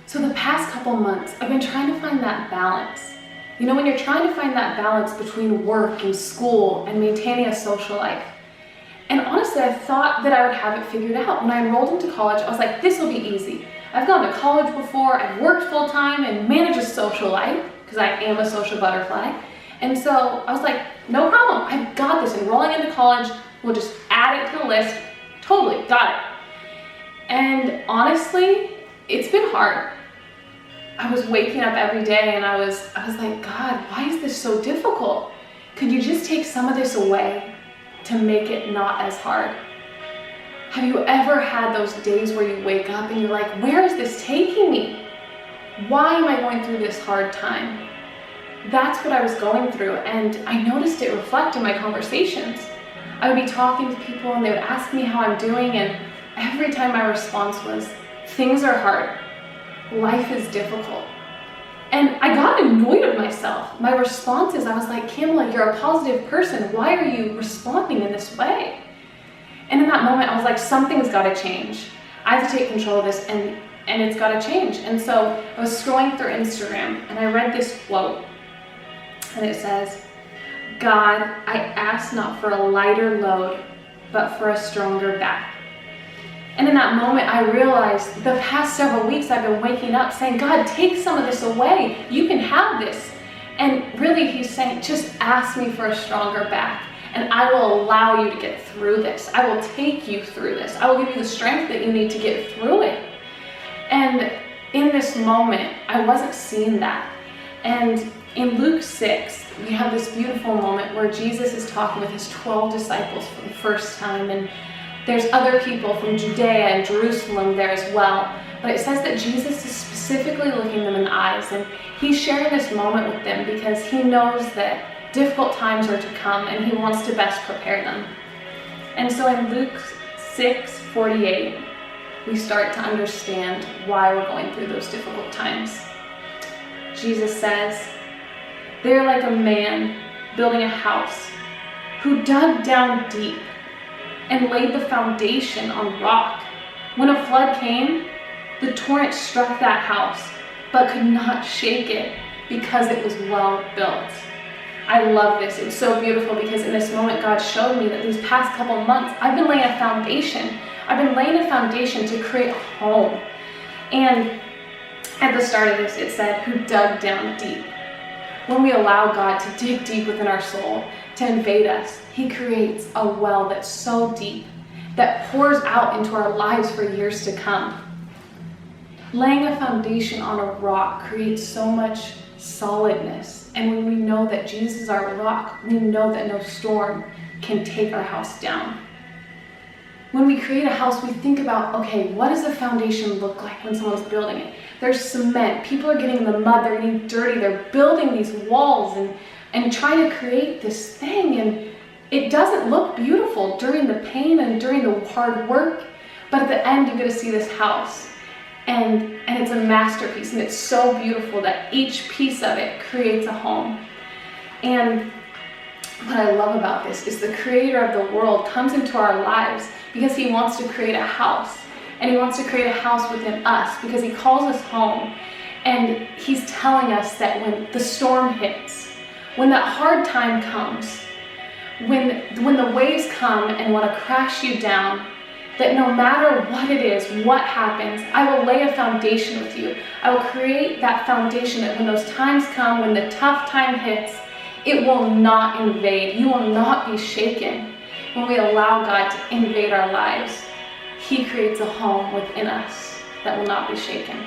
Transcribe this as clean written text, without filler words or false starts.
So the past couple months, I've been trying to find that balance. You know, when you're trying to find that balance between work and school and maintaining a social life. And honestly, I thought that I would have it figured out. When I enrolled into college, I was like, this will be easy. I've gone to college before, I've worked full time and managed a social life, because I am a social butterfly. And so I was like, no problem, I've got this. Enrolling into college, we'll just add it to the list. Totally, got it. And honestly, it's been hard. I was waking up every day and I was like, God, why is this so difficult? Could you just take some of this away to make it not as hard? Have you ever had those days where you wake up and you're like, where is this taking me? Why am I going through this hard time? That's what I was going through, and I noticed it reflect in my conversations. I would be talking to people and they would ask me how I'm doing, and every time my response was, things are hard. Life is difficult. And I got annoyed with myself. My responses, I was like, Camala, you're a positive person. Why are you responding in this way? And in that moment, I was like, something's got to change. I have to take control of this, and it's got to change. And so I was scrolling through Instagram, and I read this quote, and it says, God, I ask not for a lighter load, but for a stronger back. And in that moment, I realized the past several weeks I've been waking up saying, God, take some of this away. You can have this. And really, he's saying, just ask me for a stronger back, and I will allow you to get through this. I will take you through this. I will give you the strength that you need to get through it. And in this moment, I wasn't seeing that. And in Luke 6, we have this beautiful moment where Jesus is talking with his 12 disciples for the first time, and there's other people from Judea and Jerusalem there as well. But it says that Jesus is specifically looking them in the eyes, and he's sharing this moment with them because he knows that difficult times are to come and he wants to best prepare them. And so in Luke 6:48, we start to understand why we're going through those difficult times. Jesus says, they're like a man building a house who dug down deep and laid the foundation on rock. When a flood came, the torrent struck that house, but could not shake it because it was well built. I love this. It's so beautiful because in this moment, God showed me that these past couple months, I've been laying a foundation. I've been laying a foundation to create a home. And at the start of this, it said, who dug down deep. When we allow God to dig deep within our soul, to invade us, he creates a well that's so deep that pours out into our lives for years to come. Laying a foundation on a rock creates so much solidness. And when we know that Jesus is our rock, we know that no storm can take our house down. When we create a house, we think about, okay, what does the foundation look like when someone's building it? There's cement, people are getting in the mud, they're getting dirty, they're building these walls and trying to create this thing, and it doesn't look beautiful during the pain and during the hard work, but at the end you get to see this house, and it's a masterpiece, and it's so beautiful that each piece of it creates a home. And what I love about this is the creator of the world comes into our lives because he wants to create a house, and he wants to create a house within us because he calls us home, and he's telling us that when the storm hits, when that hard time comes, when the waves come and want to crash you down, that no matter what it is, what happens, I will lay a foundation with you. I will create that foundation that when those times come, when the tough time hits, it will not invade. You will not be shaken. When we allow God to invade our lives, he creates a home within us that will not be shaken.